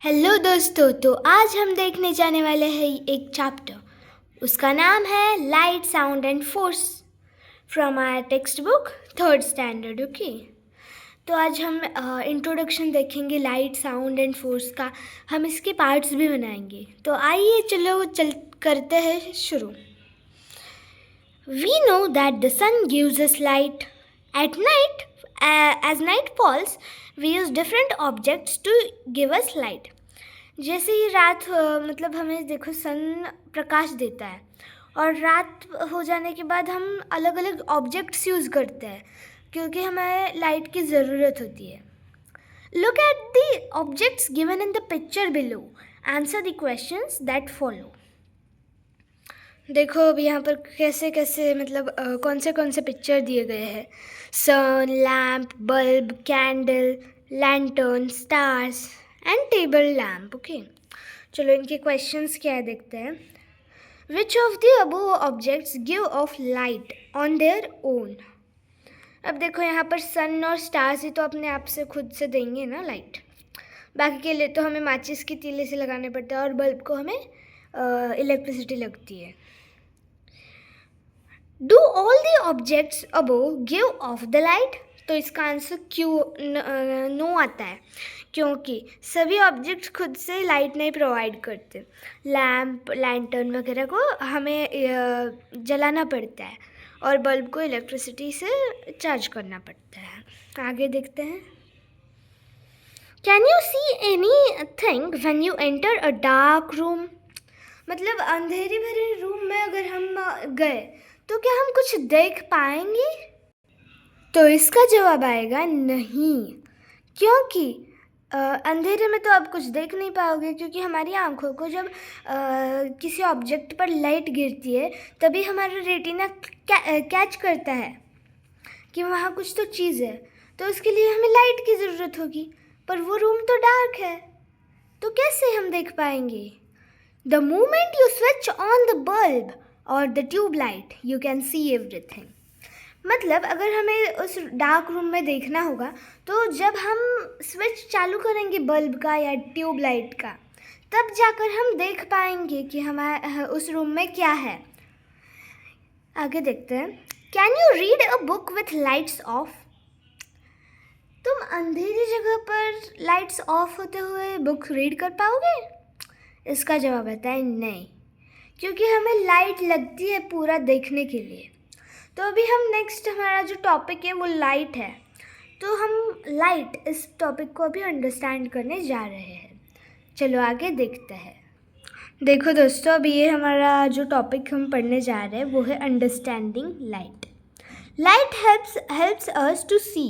Hello दोस्तों, तो आज हम देखने जाने वाले हैं एक चैप्टर। उसका नाम है light sound and force from our textbook third standard. Okay, तो आज हम इंट्रोडक्शन देखेंगे लाइट साउंड एंड फोर्स का। हम इसके पार्ट्स भी बनाएंगे। तो आइए चल करते हैं शुरू। We know that the sun gives us light. At night, as night falls, we use different objects to give us light. जैसे ही रात मतलब हमें देखो सन प्रकाश देता है और रात हो जाने के बाद हम अलग अलग ऑब्जेक्ट्स यूज़ करते हैं क्योंकि हमें लाइट की ज़रूरत होती है। Look at the objects given in the picture below. Answer the questions that follow. देखो अब यहाँ पर कैसे कैसे मतलब कौन से पिक्चर दिए गए हैं। Sun, lamp, bulb, candle, lantern, stars and table lamp. Okay, चलो इनके क्वेश्चंस क्या है देखते हैं। Which of the above objects give off light on their own. अब देखो यहाँ पर सन और स्टार्स ही तो अपने आप से खुद से देंगे ना लाइट। बाकी के लिए तो हमें माचिस की तीली से लगाने पड़ता है और बल्ब को हमें इलेक्ट्रिसिटी लगती है। Do all the objects above give off the light. तो इसका आंसर क्यों नो आता है, क्योंकि सभी ऑब्जेक्ट्स खुद से लाइट नहीं प्रोवाइड करते। लैम्प, लैंटर्न वगैरह को हमें जलाना पड़ता है और बल्ब को इलेक्ट्रिसिटी से चार्ज करना पड़ता है। आगे देखते हैं। Can you see any thing when you enter a dark room. मतलब अंधेरी भरे रूम में अगर हम गए तो क्या हम कुछ देख पाएंगे? तो इसका जवाब आएगा नहीं, क्योंकि अंधेरे में तो आप कुछ देख नहीं पाओगे, क्योंकि हमारी आंखों को जब किसी ऑब्जेक्ट पर लाइट गिरती है तभी हमारा रेटिना कैच करता है कि वहाँ कुछ तो चीज़ है, तो उसके लिए हमें लाइट की ज़रूरत होगी। पर वो रूम तो डार्क है, तो कैसे हम देख पाएंगे? The moment you switch on the bulb or the tube light, you can see everything. मतलब अगर हमें उस डार्क रूम में देखना होगा तो जब हम स्विच चालू करेंगे बल्ब का या ट्यूब लाइट का, तब जाकर हम देख पाएंगे कि हमारे उस रूम में क्या है। आगे देखते हैं। Can you read a book with lights off. तुम अंधेरी जगह पर लाइट्स ऑफ होते हुए बुक रीड कर पाओगे? इसका जवाब आता है नहीं, क्योंकि हमें लाइट लगती है पूरा देखने के लिए। तो अभी हम नेक्स्ट हमारा जो टॉपिक है वो लाइट है, तो हम लाइट इस टॉपिक को अभी अंडरस्टैंड करने जा रहे हैं। चलो आगे देखते हैं। देखो दोस्तों, अभी ये हमारा जो टॉपिक हम पढ़ने जा रहे हैं वो है understanding light. Light helps us to see.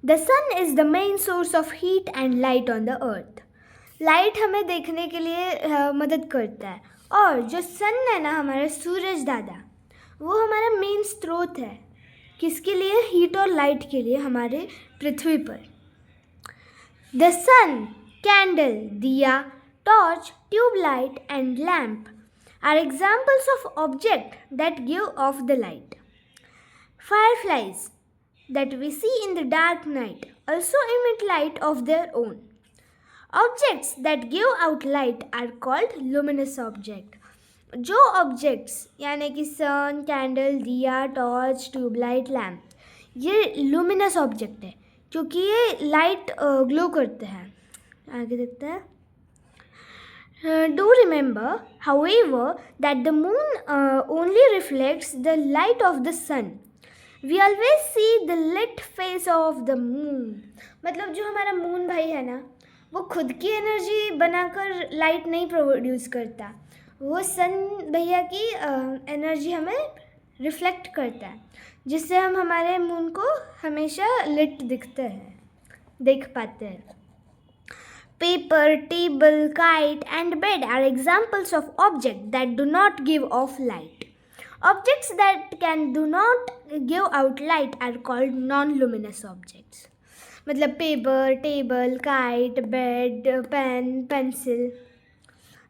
The sun is the main source of heat and light on the earth. Light हमें देखने के लिए मदद करता है, और जो सन है ना, हमारा सूरज दादा, वो हमारा मेन स्रोत है। किसके लिए? हीट और लाइट के लिए हमारे पृथ्वी पर। The sun, candle, diya, torch, tubelight and lamp are examples of object that give off the light. Fireflies that we see in the dark night also emit light of their own. Objects that give out light are called luminous object. जो objects यानी कि सन, candle, diya, torch, tubelight, lamp, ये luminous object है क्योंकि ये light glow करते हैं। आगे देखते हैं। Do remember however that the moon only reflects the light of the sun. We always see the lit face of the moon. मतलब जो हमारा मून भाई है ना, वो खुद की एनर्जी बनाकर लाइट नहीं प्रोड्यूस करता, वो सन भैया की एनर्जी हमें रिफ्लेक्ट करता है, जिससे हम हमारे मून को हमेशा लिट देख पाते हैं। Paper, table, kite and bed are examples of object that do not give off light. Objects that do not give out light are called non-luminous objects. मतलब paper, table, kite, bed, pen, pencil.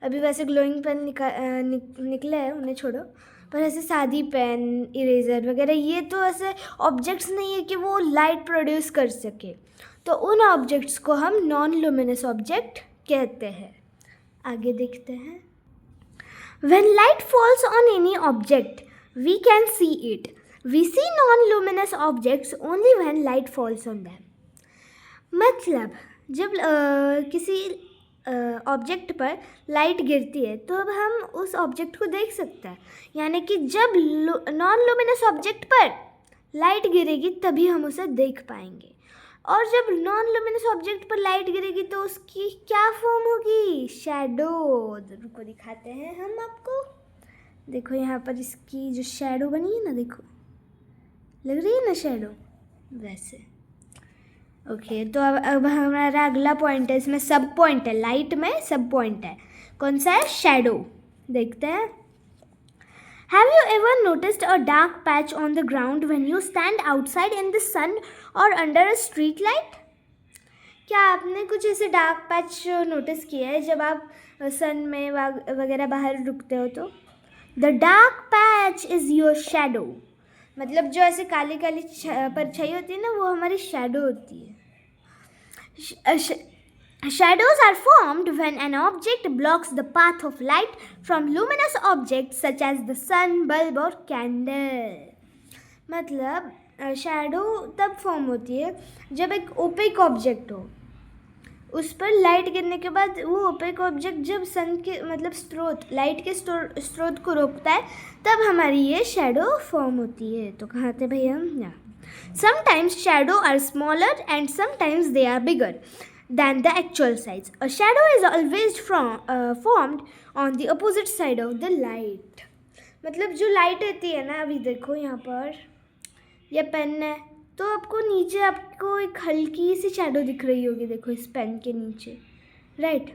अभी वैसे glowing pen निकले हैं, उन्हें छोड़ो, पर ऐसे सादी पेन, इरेज़र वगैरह ये तो ऐसे ऑब्जेक्ट्स नहीं है कि वो लाइट प्रोड्यूस कर सके, तो उन ऑब्जेक्ट्स को हम नॉन लुमिनस ऑब्जेक्ट कहते हैं। आगे देखते हैं। When light falls on any object, we can see it. We see non-luminous objects only when light falls on them. मतलब जब किसी ऑब्जेक्ट पर लाइट गिरती है तो अब हम उस ऑब्जेक्ट को देख सकते हैं, यानी कि जब नॉन लुमिनस ऑब्जेक्ट पर लाइट गिरेगी तभी हम उसे देख पाएंगे। और जब नॉन लुमिनस ऑब्जेक्ट पर लाइट गिरेगी तो उसकी क्या फॉर्म होगी? शैडो। रुको दिखाते हैं हम आपको। देखो यहाँ पर इसकी जो शैडो बनी है ना, देखो लग रही है ना शैडो, वैसे। ओके, तो अब हमारा अगला पॉइंट है, इसमें सब पॉइंट है, लाइट में सब पॉइंट है। कौन सा है? शैडो। देखते हैं। Have you ever noticed a dark patch on the ground when you stand outside in the sun or under a street light? क्या आपने कुछ ऐसे डार्क पैच नोटिस किया है जब आप सन में वगैरह बाहर रुकते हो तो? The dark patch is your shadow. मतलब जो ऐसे काली काली परछाई होती है ना, वो हमारी शैडो होती है। Shadows are formed when an object blocks the path of light from luminous objects such as the sun, bulb और candle. मतलब शैडो तब फॉर्म होती है जब एक ओपेक ऑब्जेक्ट हो, उस पर लाइट गिरने के बाद वो ओपेक ऑब्जेक्ट जब सन के मतलब स्रोत, लाइट के स्रोत को रोकता है, तब हमारी ये शैडो फॉर्म होती है। तो कहाँ थे भैया हम? यहाँ। Sometimes shadow are smaller and sometimes they are bigger than the actual size. A shadow is always formed on the opposite side of the light. मतलब जो लाइट रहती है ना, अभी देखो यहाँ पर ये पेन है, तो आपको नीचे आपको एक हल्की सी शैडो दिख रही होगी, देखो इस पेन के नीचे, राइट।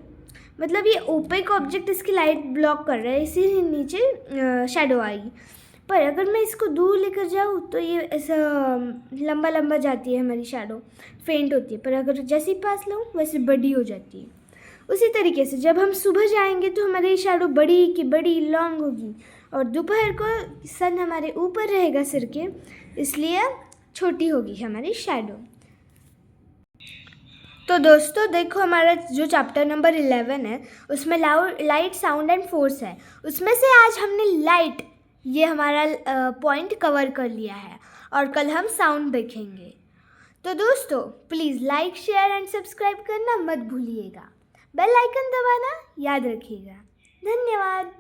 मतलब ये ओपेक ऑब्जेक्ट इसकी लाइट ब्लॉक कर रहा है, इसी नीचे शैडो आएगी। पर अगर मैं इसको दूर लेकर जाऊँ तो ये ऐसा लंबा लंबा जाती है हमारी शैडो, फेंट होती है। पर अगर जैसे ही पास लाऊँ वैसे बड़ी हो जाती है। उसी तरीके से जब हम सुबह जाएंगे तो हमारी शैडो बड़ी की बड़ी लॉन्ग होगी, और दोपहर को सन हमारे ऊपर रहेगा सिर के, इसलिए छोटी होगी हमारी शैडो। तो दोस्तों देखो, हमारा जो चैप्टर नंबर 11 है उसमें लाइट, साउंड एंड फोर्स है। उसमें से आज हमने लाइट, ये हमारा पॉइंट कवर कर लिया है, और कल हम साउंड देखेंगे। तो दोस्तों please like, share and subscribe करना मत भूलिएगा। बेल आइकन दबाना याद रखिएगा। धन्यवाद।